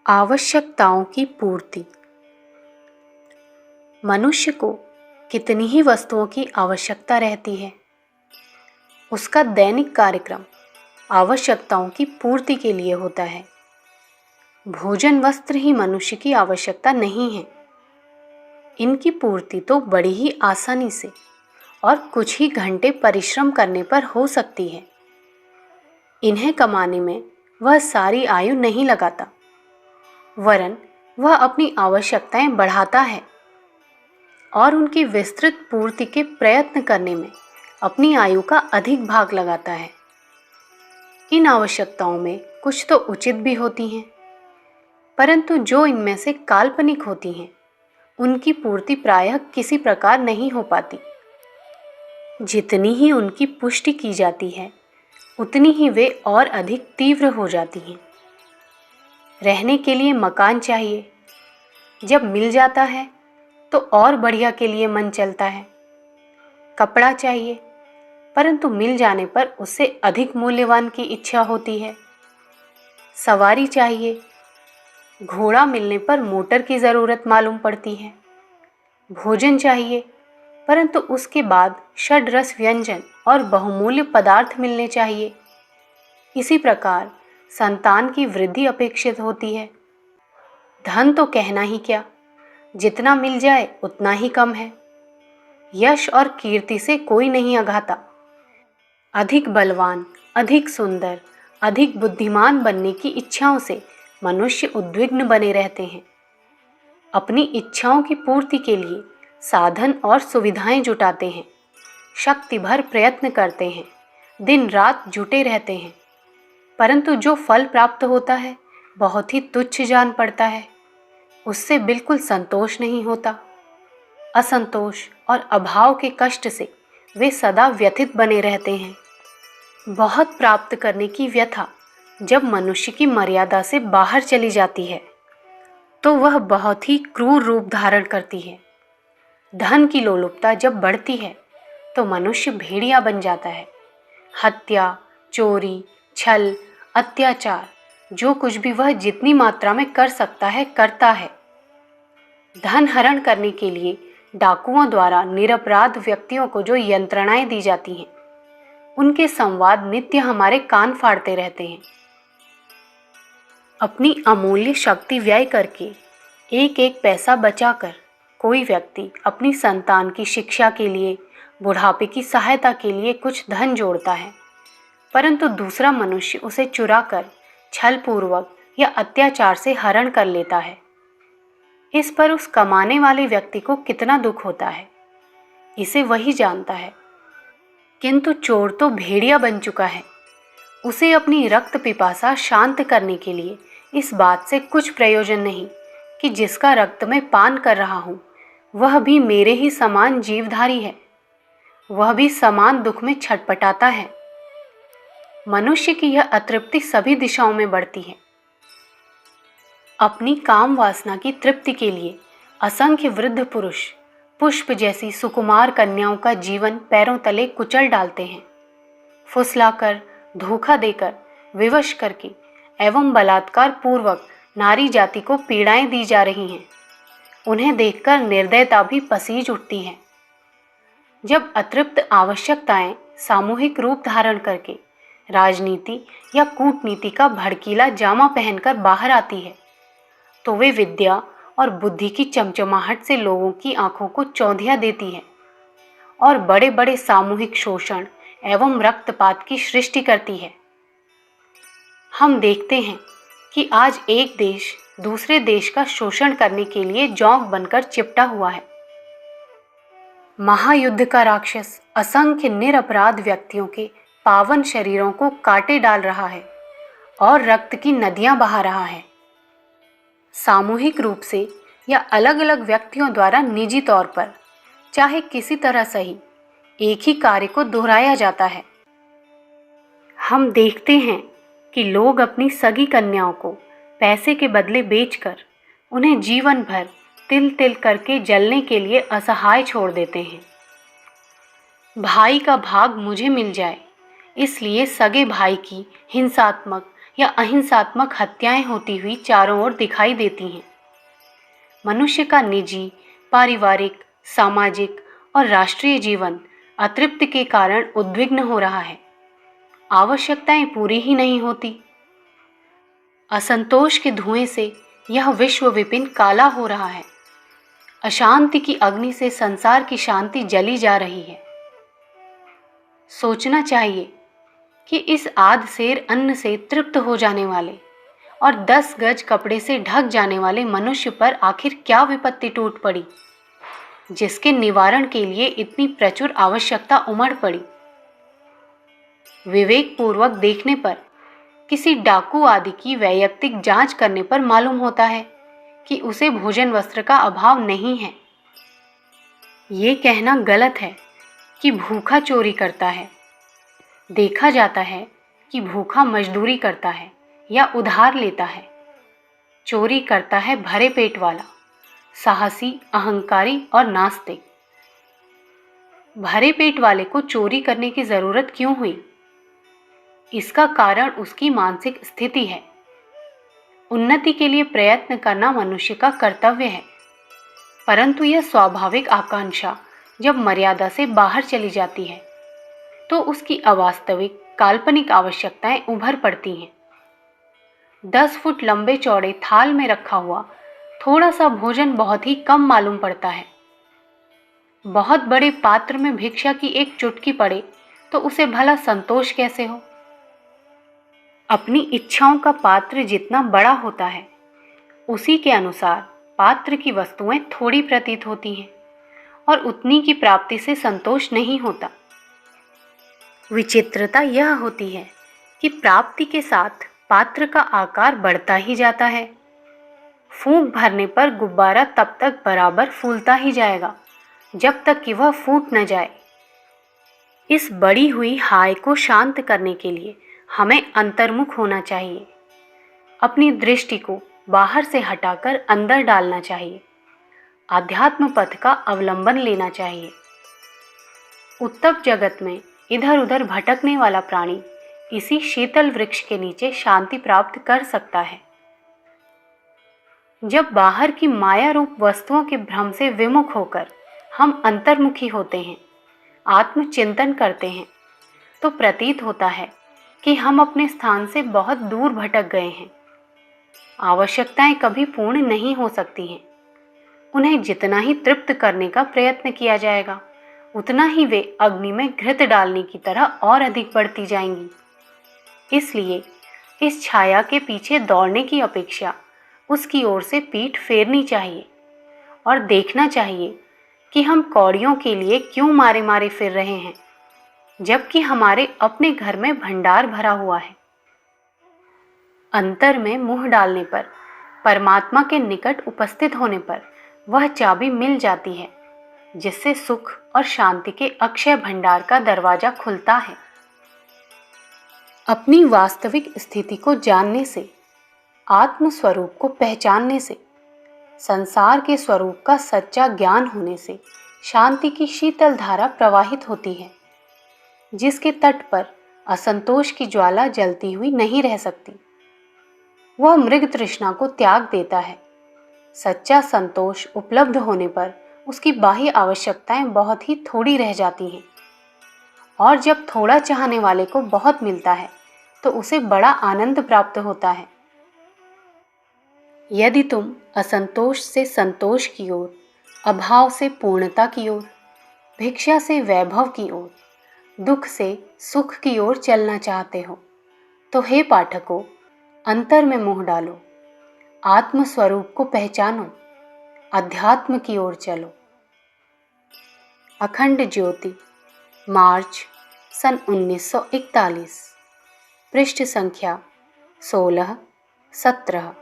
आवश्यकताओं की पूर्ति। मनुष्य को कितनी ही वस्तुओं की आवश्यकता रहती है। उसका दैनिक कार्यक्रम आवश्यकताओं की पूर्ति के लिए होता है। भोजन वस्त्र ही मनुष्य की आवश्यकता नहीं है। इनकी पूर्ति तो बड़ी ही आसानी से और कुछ ही घंटे परिश्रम करने पर हो सकती है। इन्हें कमाने में वह सारी आयु नहीं लगाता, वरन वह अपनी आवश्यकताएं बढ़ाता है और उनकी विस्तृत पूर्ति के प्रयत्न करने में अपनी आयु का अधिक भाग लगाता है। इन आवश्यकताओं में कुछ तो उचित भी होती हैं, परंतु जो इनमें से काल्पनिक होती हैं, उनकी पूर्ति प्रायः किसी प्रकार नहीं हो पाती। जितनी ही उनकी पुष्टि की जाती है, उतनी ही वे और अधिक तीव्र हो जाती हैं। रहने के लिए मकान चाहिए, जब मिल जाता है तो और बढ़िया के लिए मन चलता है। कपड़ा चाहिए, परंतु मिल जाने पर उससे अधिक मूल्यवान की इच्छा होती है। सवारी चाहिए, घोड़ा मिलने पर मोटर की ज़रूरत मालूम पड़ती है। भोजन चाहिए, परंतु उसके बाद षड्रस व्यंजन और बहुमूल्य पदार्थ मिलने चाहिए। इसी प्रकार संतान की वृद्धि अपेक्षित होती है। धन तो कहना ही क्या, जितना मिल जाए उतना ही कम है। यश और कीर्ति से कोई नहीं अघाता। अधिक बलवान, अधिक सुंदर, अधिक बुद्धिमान बनने की इच्छाओं से मनुष्य उद्विग्न बने रहते हैं। अपनी इच्छाओं की पूर्ति के लिए साधन और सुविधाएं जुटाते हैं, शक्ति भर प्रयत्न करते हैं, दिन रात जुटे रहते हैं, परंतु जो फल प्राप्त होता है बहुत ही तुच्छ जान पड़ता है। उससे बिल्कुल संतोष नहीं होता। असंतोष और अभाव के कष्ट से वे सदा व्यथित बने रहते हैं। बहुत प्राप्त करने की व्यथा जब मनुष्य की मर्यादा से बाहर चली जाती है, तो वह बहुत ही क्रूर रूप धारण करती है। धन की लोलुपता जब बढ़ती है, तो मनुष्य भेड़िया बन जाता है। हत्या, चोरी, छल, अत्याचार, जो कुछ भी वह जितनी मात्रा में कर सकता है करता है। धन हरण करने के लिए डाकुओं द्वारा निरपराध व्यक्तियों को जो यंत्रणाएं दी जाती हैं, उनके संवाद नित्य हमारे कान फाड़ते रहते हैं। अपनी अमूल्य शक्ति व्यय करके एक एक पैसा बचाकर कोई व्यक्ति अपनी संतान की शिक्षा के लिए, बुढ़ापे की सहायता के लिए कुछ धन जोड़ता है, परंतु दूसरा मनुष्य उसे चुराकर छलपूर्वक या अत्याचार से हरण कर लेता है। इस पर उस कमाने वाले व्यक्ति को कितना दुख होता है, इसे वही जानता है। किंतु चोर तो भेड़िया बन चुका है। उसे अपनी रक्त पिपासा शांत करने के लिए इस बात से कुछ प्रयोजन नहीं कि जिसका रक्त मैं पान कर रहा हूँ, वह भी मेरे ही समान जीवधारी है, वह भी समान दुख में छटपटाता है। मनुष्य की यह अतृप्ति सभी दिशाओं में बढ़ती है। अपनी काम वासना की तृप्ति के लिए असंख्य वृद्ध पुरुष पुष्प जैसी सुकुमार कन्याओं का जीवन पैरों तले कुचल डालते हैं। फुसलाकर, धोखा देकर, विवश करके एवं बलात्कार पूर्वक नारी जाति को पीड़ाएं दी जा रही हैं। उन्हें देखकर निर्दयता भी पसीज उठती है। जब अतृप्त आवश्यकताएं सामूहिक रूप धारण करके राजनीति या कूटनीति का भड़कीला जामा पहनकर बाहर आती है, तो वे विद्या और बुद्धि की चमचमाहट से लोगों की आंखों को चौंधिया देती है और बड़े बड़े सामूहिक शोषण एवं रक्तपात की सृष्टि करती है। हम देखते हैं कि आज एक देश दूसरे देश का शोषण करने के लिए जौंक बनकर चिपटा हुआ है। महायुद्ध का राक्षस असंख्य निरपराध व्यक्तियों के पावन शरीरों को काटे डाल रहा है और रक्त की नदियां बहा रहा है। सामूहिक रूप से या अलग अलग व्यक्तियों द्वारा निजी तौर पर, चाहे किसी तरह सही, एक ही कार्य को दोहराया जाता है। हम देखते हैं कि लोग अपनी सगी कन्याओं को पैसे के बदले बेचकर उन्हें जीवन भर तिल तिल करके जलने के लिए असहाय छोड़ देते हैं। भाई का भाग मुझे मिल जाए, इसलिए सगे भाई की हिंसात्मक या अहिंसात्मक हत्याएं होती हुई चारों ओर दिखाई देती हैं। मनुष्य का निजी, पारिवारिक, सामाजिक और राष्ट्रीय जीवन अतृप्ति के कारण उद्विग्न हो रहा है। आवश्यकताएं पूरी ही नहीं होती। असंतोष के धुएं से यह विश्व विपिन काला हो रहा है। अशांति की अग्नि से संसार की शांति जली जा रही है। सोचना चाहिए कि इस आध सेर अन्न से तृप्त हो जाने वाले और 10 गज कपड़े से ढक जाने वाले मनुष्य पर आखिर क्या विपत्ति टूट पड़ी, जिसके निवारण के लिए इतनी प्रचुर आवश्यकता उमड़ पड़ी। विवेक पूर्वक देखने पर किसी डाकू आदि की वैयक्तिक जांच करने पर मालूम होता है कि उसे भोजन वस्त्र का अभाव नहीं है। ये कहना गलत है कि भूखा चोरी करता है। देखा जाता है कि भूखा मजदूरी करता है या उधार लेता है। चोरी करता है भरे पेट वाला, साहसी, अहंकारी और नास्तिक। भरे पेट वाले को चोरी करने की जरूरत क्यों हुई? इसका कारण उसकी मानसिक स्थिति है। उन्नति के लिए प्रयत्न करना मनुष्य का कर्तव्य है, परंतु यह स्वाभाविक आकांक्षा जब मर्यादा से बाहर चली जाती है तो उसकी अवास्तविक, काल्पनिक आवश्यकताएं उभर पड़ती हैं। 10 फुट लंबे चौड़े थाल में रखा हुआ थोड़ा सा भोजन बहुत ही कम मालूम पड़ता है। बहुत बड़े पात्र में भिक्षा की एक चुटकी पड़े तो उसे भला संतोष कैसे हो? अपनी इच्छाओं का पात्र जितना बड़ा होता है, उसी के अनुसार पात्र की वस्तुएं थोड़ी प्रतीत होती हैं और उतनी की प्राप्ति से संतोष नहीं होता। विचित्रता यह होती है कि प्राप्ति के साथ पात्र का आकार बढ़ता ही जाता है। फूंक भरने पर गुब्बारा तब तक बराबर फूलता ही जाएगा जब तक कि वह फूट न जाए। इस बढ़ी हुई हाय को शांत करने के लिए हमें अंतर्मुख होना चाहिए। अपनी दृष्टि को बाहर से हटाकर अंदर डालना चाहिए। आध्यात्म पथ का अवलंबन लेना चाहिए। उत्तप जगत में इधर उधर भटकने वाला प्राणी इसी शीतल वृक्ष के नीचे शांति प्राप्त कर सकता है। जब बाहर की माया रूप वस्तुओं के भ्रम से विमुख होकर हम अंतर्मुखी होते हैं, आत्मचिंतन करते हैं, तो प्रतीत होता है कि हम अपने स्थान से बहुत दूर भटक गए हैं। आवश्यकताएं कभी पूर्ण नहीं हो सकती हैं। उन्हें जितना ही तृप्त करने का प्रयत्न किया जाएगा, उतना ही वे अग्नि में घृत डालने की तरह और अधिक बढ़ती जाएंगी। इसलिए इस छाया के पीछे दौड़ने की अपेक्षा उसकी ओर से पीठ फेरनी चाहिए और देखना चाहिए कि हम कौड़ियों के लिए क्यों मारे मारे फिर रहे हैं, जबकि हमारे अपने घर में भंडार भरा हुआ है। अंतर में मुंह डालने पर, परमात्मा के निकट उपस्थित होने पर वह चाबी मिल जाती है जिससे सुख और शांति के अक्षय भंडार का दरवाजा खुलता है। अपनी वास्तविक स्थिति को जानने से, आत्म स्वरूप को पहचानने से, संसार के स्वरूप का सच्चा ज्ञान होने से शांति की शीतल धारा प्रवाहित होती है, जिसके तट पर असंतोष की ज्वाला जलती हुई नहीं रह सकती। वह मृग तृष्णा को त्याग देता है। सच्चा संतोष उपलब्ध होने पर उसकी बाह्य आवश्यकताएं बहुत ही थोड़ी रह जाती हैं, और जब थोड़ा चाहने वाले को बहुत मिलता है तो उसे बड़ा आनंद प्राप्त होता है। यदि तुम असंतोष से संतोष की ओर, अभाव से पूर्णता की ओर, भिक्षा से वैभव की ओर, दुख से सुख की ओर चलना चाहते हो, तो हे पाठकों, अंतर में मुंह डालो, आत्म स्वरूप को पहचानो, अध्यात्म की ओर चलो। अखंड ज्योति, मार्च सन 1941, पृष्ठ संख्या 16-17।